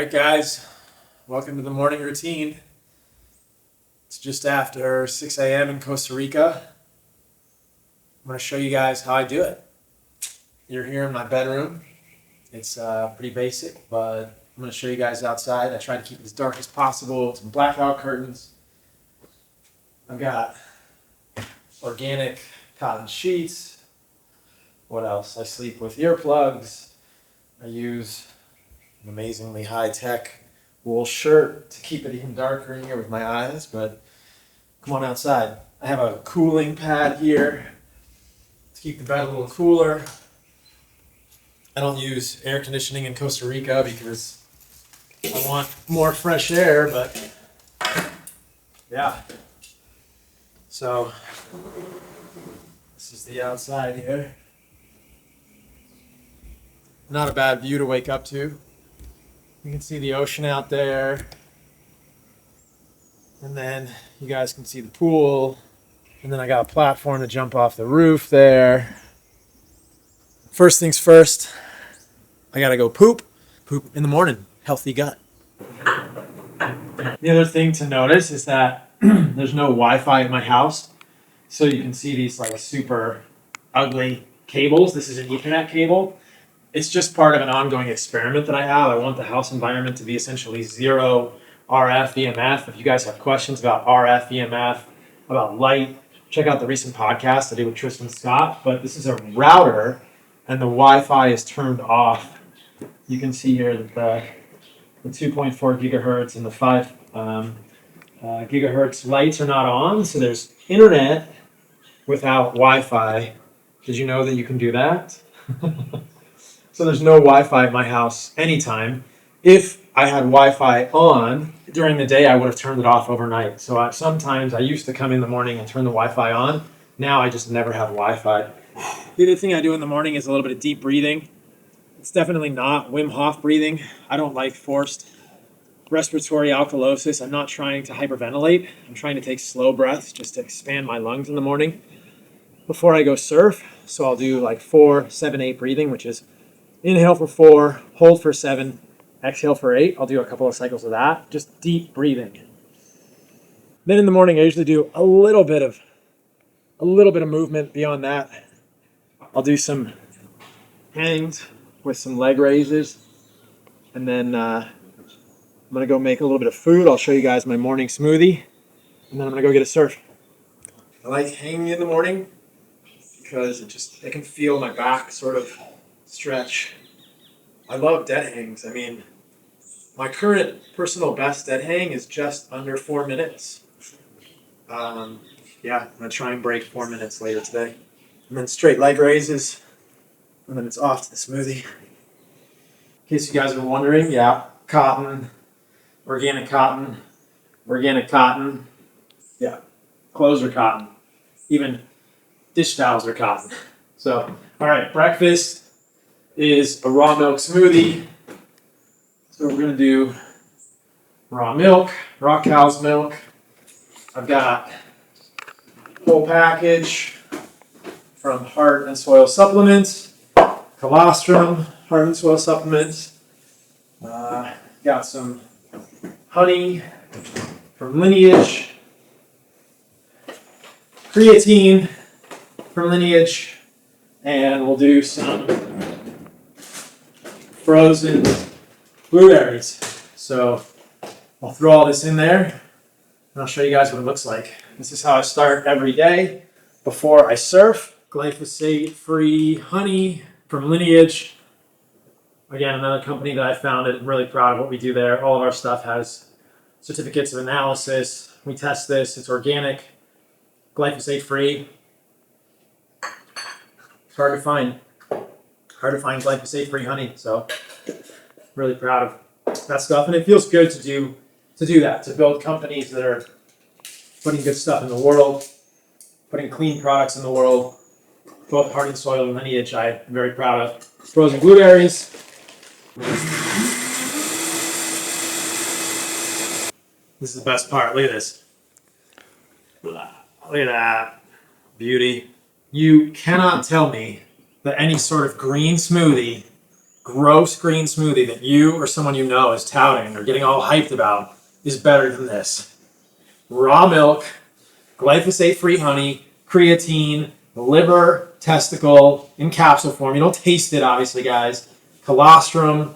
Alright guys, welcome to the morning routine. It's just after 6 a.m. in Costa Rica. I'm going to show you guys how I do it. You're here in my bedroom. It's pretty basic, but I'm going to show you guys outside. I try to keep it as dark as possible, some blackout curtains. I've got organic cotton sheets. What else? I sleep with earplugs. I use an amazingly high-tech wool shirt to keep it even darker in here with my eyes, but come on outside. I have a cooling pad here to keep the bed a little cooler. I don't use air conditioning in Costa Rica because I want more fresh air, but yeah. So this is the outside here. Not a bad view to wake up to. You can see the ocean out there. And then you guys can see the pool. And then I got a platform to jump off the roof there. First things first, I gotta go poop. Poop in the morning. Healthy gut. The other thing to notice is that there's no Wi-Fi in my house. So you can see these like super ugly cables. This is an Ethernet cable. It's just part of an ongoing experiment that I have. I want the house environment to be essentially zero RF, EMF. If you guys have questions about RF, EMF, about light, check out the recent podcast I did with Tristan Scott. But this is a router, and the Wi-Fi is turned off. You can see here that the 2.4 gigahertz and the 5 gigahertz lights are not on. So there's internet without Wi-Fi. Did you know that you can do that? So there's no Wi-Fi at my house anytime. If I had Wi-Fi on during the day, I would have turned it off overnight. So sometimes I used to come in the morning and turn the Wi-Fi on. Now I just never have Wi-Fi. The other thing I do in the morning is a little bit of deep breathing. It's definitely not Wim Hof breathing. I don't like forced respiratory alkalosis. I'm not trying to hyperventilate. I'm trying to take slow breaths just to expand my lungs in the morning before I go surf. So I'll do like 4, 7, 8 breathing, which is inhale for 4, hold for 7, exhale for 8. I'll do a couple of cycles of that. Just deep breathing. Then in the morning, I usually do a little bit of movement beyond that. I'll do some hangs with some leg raises. And then I'm going to go make a little bit of food. I'll show you guys my morning smoothie. And then I'm going to go get a surf. I like hanging in the morning because I can feel my back sort of stretch. I love dead hangs. I mean, my current personal best dead hang is just under 4 minutes. Yeah, I'm going to try and break 4 minutes later today. And then straight leg raises. And then it's off to the smoothie. In case you guys are wondering, yeah, cotton, organic cotton, organic cotton. Yeah, clothes are cotton. Even dish towels are cotton. So, all right, breakfast is a raw milk smoothie. So we're going to do raw milk, raw cow's milk. I've got whole package from Heart and Soil Supplements, colostrum, Heart and Soil Supplements. Got some honey from Lineage, creatine from Lineage, and we'll do some frozen blueberries. So I'll throw all this in there and I'll show you guys what it looks like. This is how I start every day before I surf. Glyphosate-free honey from Lineage. Again, another company that I founded. I'm really proud of what we do there. All of our stuff has certificates of analysis. We test this. It's organic, glyphosate-free. It's hard to find glyphosate-free honey. So really proud of that stuff. And it feels good to do that, to build companies that are putting good stuff in the world, putting clean products in the world. Both Heart and Soil and Lineage I'm very proud of. Frozen blueberries. This is the best part. Look at this. Look at that. Beauty. You cannot tell me that any sort of green smoothie gross green smoothie that you or someone you know is touting or getting all hyped about is better than this. Raw milk, glyphosate-free honey, creatine, liver, testicle, in capsule form. You don't taste it, obviously, guys. Colostrum,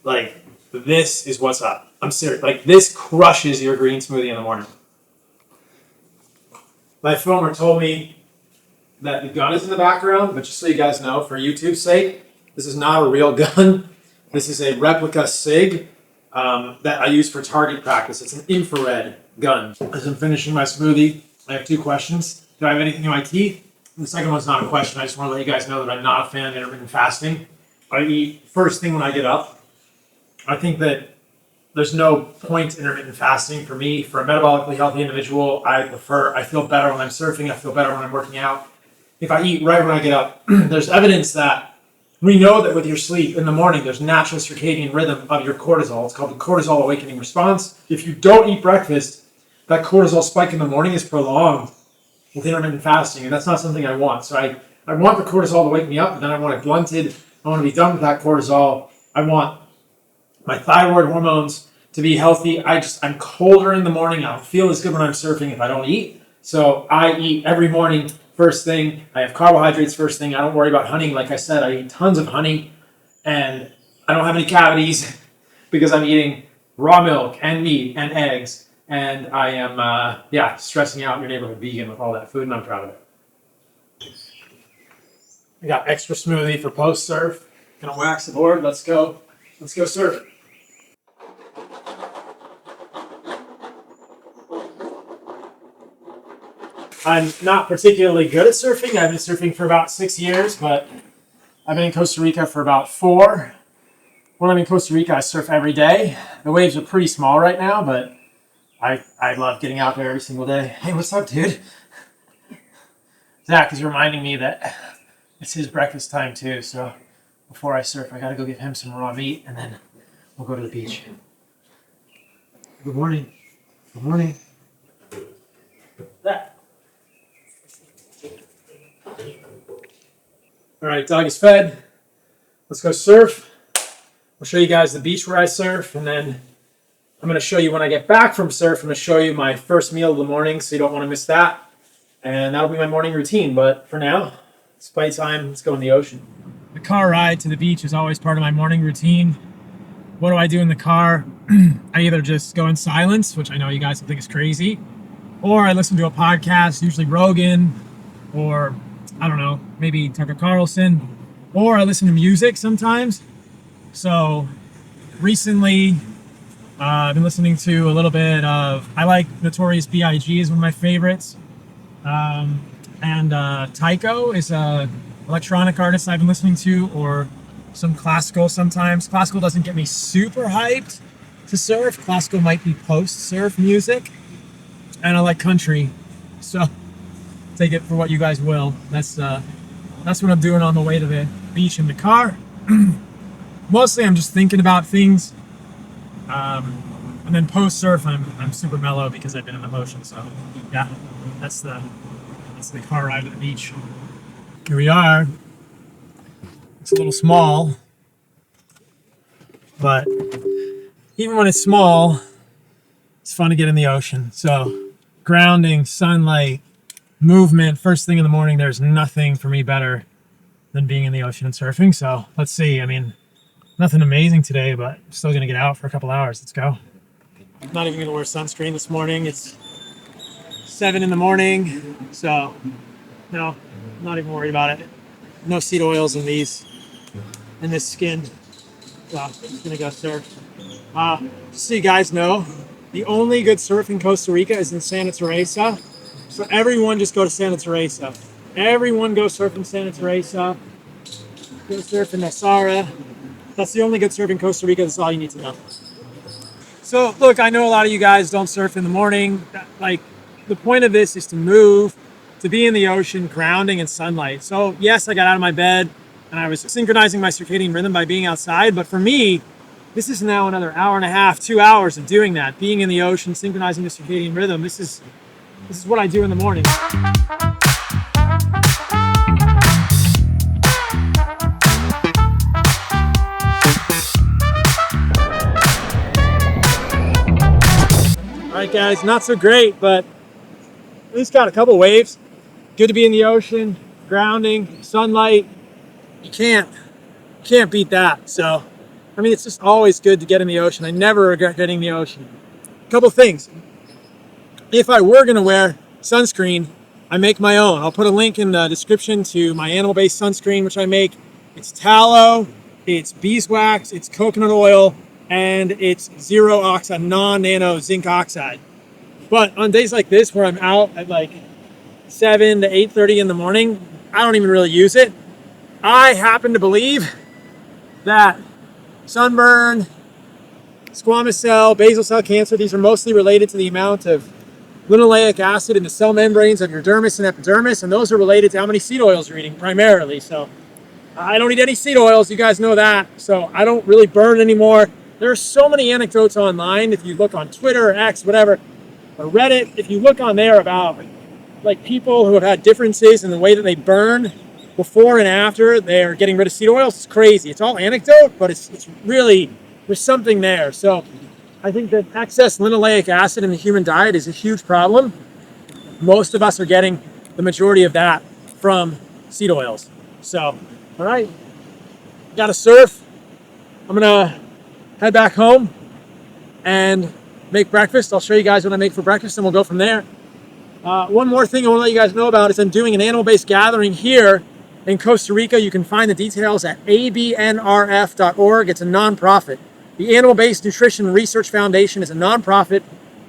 like, this is what's up. I'm serious. Like, this crushes your green smoothie in the morning. My filmer told me that the gun is in the background, but just so you guys know, for YouTube's sake, this is not a real gun. This is a replica SIG that I use for target practice. It's an infrared gun. As I'm finishing my smoothie, I have two questions. Do I have anything in my teeth? And the second one's not a question. I just want to let you guys know that I'm not a fan of intermittent fasting. I eat first thing when I get up. I think that there's no point to intermittent fasting for me. For a metabolically healthy individual, I feel better when I'm surfing. I feel better when I'm working out. If I eat right when I get up, there's evidence that we know that with your sleep in the morning, there's natural circadian rhythm of your cortisol. It's called the cortisol awakening response. If you don't eat breakfast, that cortisol spike in the morning is prolonged with intermittent fasting, and that's not something I want. So I want the cortisol to wake me up, but then I want it blunted. I want to be done with that cortisol. I want my thyroid hormones to be healthy. I'm colder in the morning. I don't feel as good when I'm surfing if I don't eat. So I eat every morning first thing. I have carbohydrates first thing. I don't worry about honey. Like I said, I eat tons of honey, and I don't have any cavities because I'm eating raw milk and meat and eggs. And I am, stressing out your neighborhood vegan with all that food, and I'm proud of it. I got extra smoothie for post surf. Gonna wax the board. Let's go surf. I'm not particularly good at surfing. I've been surfing for about 6 years, but I've been in Costa Rica for about 4. When I'm in Costa Rica, I surf every day. The waves are pretty small right now, but I love getting out there every single day. Hey, what's up, dude? Zach is reminding me that it's his breakfast time too, so before I surf, I gotta go get him some raw meat, and then we'll go to the beach. Good morning. Good morning. Zach. All right, dog is fed. Let's go surf. I'll show you guys the beach where I surf, and then I'm going to show you when I get back from surf. I'm going to show you my first meal of the morning, so you don't want to miss that. And that'll be my morning routine. But for now, it's playtime. Let's go in the ocean. The car ride to the beach is always part of my morning routine. What do I do in the car? I either just go in silence, which I know you guys will think is crazy, or I listen to a podcast, usually Rogan, or I don't know, maybe Tucker Carlson, or I listen to music sometimes. So recently, I've been listening to a little bit of, I like Notorious B.I.G. is one of my favorites. And Tycho is a electronic artist I've been listening to, or some classical sometimes. Classical doesn't get me super hyped to surf. Classical might be post-surf music. And I like country. So take it for what you guys will. That's what I'm doing on the way to the beach in the car. Mostly I'm just thinking about things. And then post surf, I'm super mellow because I've been in the ocean. So yeah, that's the car ride to the beach. Here we are. It's a little small, but even when it's small, it's fun to get in the ocean. So grounding, sunlight, movement, first thing in the morning. There's nothing for me better than being in the ocean and surfing. So let's see. I mean, nothing amazing today, but I'm still gonna get out for a couple hours. Let's go. I'm not even gonna wear sunscreen this morning. It's 7 in the morning, so no, I'm not even worried about it. No seed oils in this skin. So I'm just gonna go surf. Just so you guys know, the only good surf in Costa Rica is in Santa Teresa. So everyone just go to Santa Teresa. Everyone go surf in Santa Teresa. Go surf in Nasara. That's the only good surf in Costa Rica. That's all you need to know. So look, I know a lot of you guys don't surf in the morning. Like, the point of this is to move, to be in the ocean, grounding in sunlight. So yes, I got out of my bed and I was synchronizing my circadian rhythm by being outside. But for me, this is now another hour and a half, 2 hours of doing that, being in the ocean, synchronizing the circadian rhythm. This is what I do in the morning. right, guys, not so great, but at least got a couple waves. Good to be in the ocean, grounding, sunlight. You can't beat that. So, I mean, it's just always good to get in the ocean. I never regret getting in the ocean. A couple things. If I were gonna wear sunscreen, I make my own. I'll put a link in the description to my animal-based sunscreen, which I make. It's tallow, it's beeswax, it's coconut oil, and it's zero oxide, non-nano zinc oxide. But on days like this, where I'm out at like 7 to 8:30 in the morning, I don't even really use it. I happen to believe that sunburn, squamous cell, basal cell cancer, these are mostly related to the amount of linoleic acid in the cell membranes of your dermis and epidermis, and those are related to how many seed oils you're eating primarily. So I don't eat any seed oils, you guys know that, so I don't really burn anymore. There are so many anecdotes online, if you look on Twitter or X, whatever, or Reddit, if you look on there about like people who have had differences in the way that they burn before and after they're getting rid of seed oils. It's crazy. It's all anecdote, but it's really, there's something there. So I think that excess linoleic acid in the human diet is a huge problem. Most of us are getting the majority of that from seed oils. So, all right, got to surf. I'm gonna head back home and make breakfast. I'll show you guys what I make for breakfast and we'll go from there. One more thing I want to let you guys know about is I'm doing an animal-based gathering here in Costa Rica. You can find the details at abnrf.org. It's a nonprofit. The Animal-Based Nutrition Research Foundation is a nonprofit.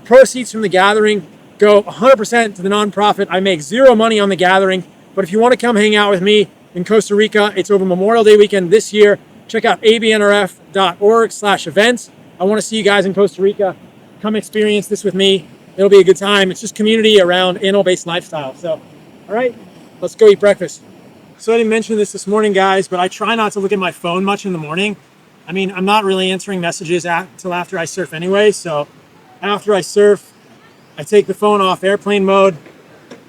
Proceeds from the gathering go 100% to the nonprofit. I make zero money on the gathering, but if you want to come hang out with me in Costa Rica, it's over Memorial Day weekend this year. Check out abnrf.org/events. I want to see you guys in Costa Rica. Come experience this with me. It'll be a good time. It's just community around animal-based lifestyle. So, all right, let's go eat breakfast. So I didn't mention this morning, guys, but I try not to look at my phone much in the morning. I mean, I'm not really answering messages until after I surf anyway. So after I surf, I take the phone off airplane mode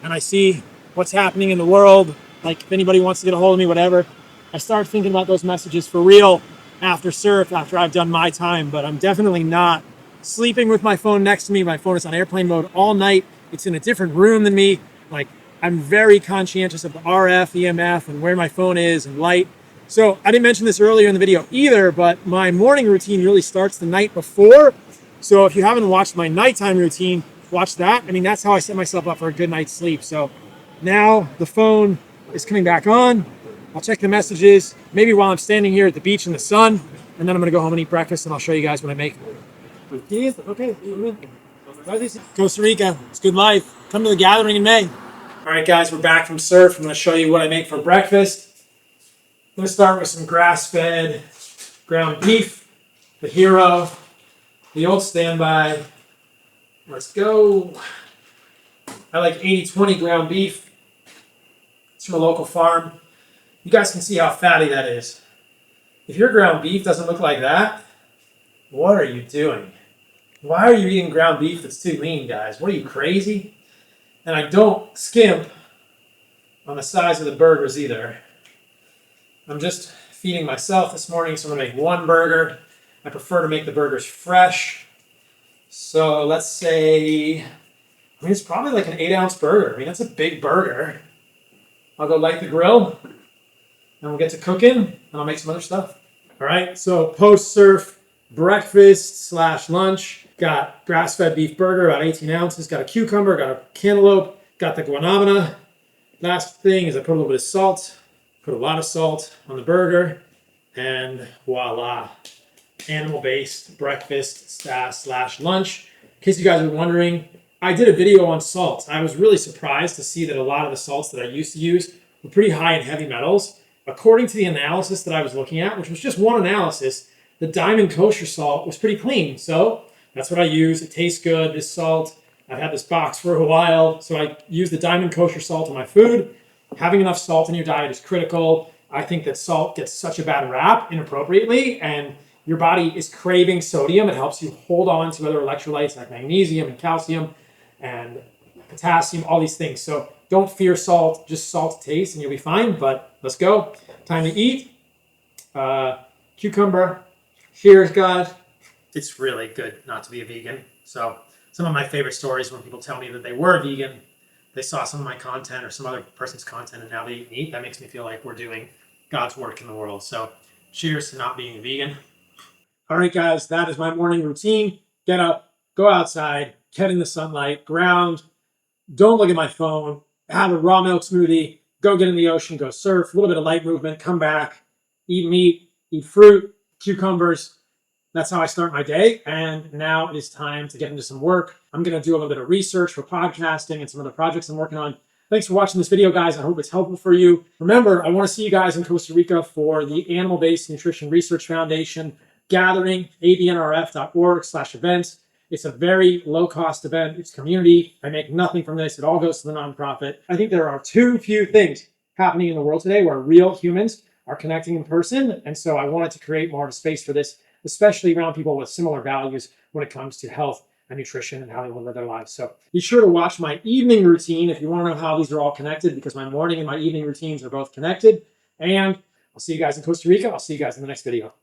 and I see what's happening in the world. Like if anybody wants to get a hold of me, whatever. I start thinking about those messages for real after surf, after I've done my time, but I'm definitely not sleeping with my phone next to me. My phone is on airplane mode all night. It's in a different room than me. Like I'm very conscientious of the RF, EMF, and where my phone is and light. So I didn't mention this earlier in the video either, but my morning routine really starts the night before. So if you haven't watched my nighttime routine, watch that. I mean, that's how I set myself up for a good night's sleep. So now the phone is coming back on. I'll check the messages, maybe while I'm standing here at the beach in the sun, and then I'm gonna go home and eat breakfast and I'll show you guys what I make. Okay, Costa Rica, it's good life. Come to the gathering in May. All right, guys, we're back from surf. I'm going to show you what I make for breakfast. I'm going to start with some grass-fed ground beef, the hero, the old standby. Let's go. I like 80-20 ground beef. It's from a local farm. You guys can see how fatty that is. If your ground beef doesn't look like that, what are you doing? Why are you eating ground beef that's too lean, guys? What are you, crazy? And I don't skimp on the size of the burgers either. I'm just feeding myself this morning, so I'm gonna make one burger. I prefer to make the burgers fresh. So let's say, I mean, it's probably like an 8-ounce burger. I mean, that's a big burger. I'll go light the grill, and we'll get to cooking, and I'll make some other stuff. All right, so post-surf breakfast / lunch. Got grass-fed beef burger, about 18 ounces. Got a cucumber, got a cantaloupe, got the guanabana. Last thing is I put a little bit of salt, put a lot of salt on the burger, and voila. Animal-based breakfast / lunch. In case you guys are wondering, I did a video on salt. I was really surprised to see that a lot of the salts that I used to use were pretty high in heavy metals. According to the analysis that I was looking at, which was just one analysis, the Diamond kosher salt was pretty clean. So that's what I use. It tastes good, this salt. I've had this box for a while, so I use the Diamond kosher salt in my food. Having enough salt in your diet is critical. I think that salt gets such a bad rap inappropriately, and your body is craving sodium. It helps you hold on to other electrolytes like magnesium and calcium and potassium, all these things. So don't fear salt, just salt taste and you'll be fine, but let's go. Time to eat. Cucumber. Cheers, guys. It's really good not to be a vegan. So Some of my favorite stories when people tell me that they were vegan, they saw some of my content or some other person's content and now they eat meat. That makes me feel like we're doing God's work in the world. So cheers to not being a vegan. All right, guys, that is my morning routine. Get up, go outside, get in the sunlight, ground, don't look at my phone, have a raw milk smoothie, go get in the ocean, go surf, a little bit of light movement, come back, eat meat, eat fruit, cucumbers. That's how I start my day. And now it is time to get into some work. I'm going to do a little bit of research for podcasting and some other projects I'm working on. Thanks for watching this video, guys. I hope it's helpful for you. Remember, I want to see you guys in Costa Rica for the Animal-Based Nutrition Research Foundation gathering, abnrf.org/events. It's a very low-cost event. It's community. I make nothing from this. It all goes to the nonprofit. I think there are too few things happening in the world today where real humans are connecting in person. And so I wanted to create more of a space for this, especially around people with similar values when it comes to health and nutrition and how they will live their lives. So be sure to watch my evening routine if you want to know how these are all connected, because my morning and my evening routines are both connected. And I'll see you guys in Costa Rica. I'll see you guys in the next video.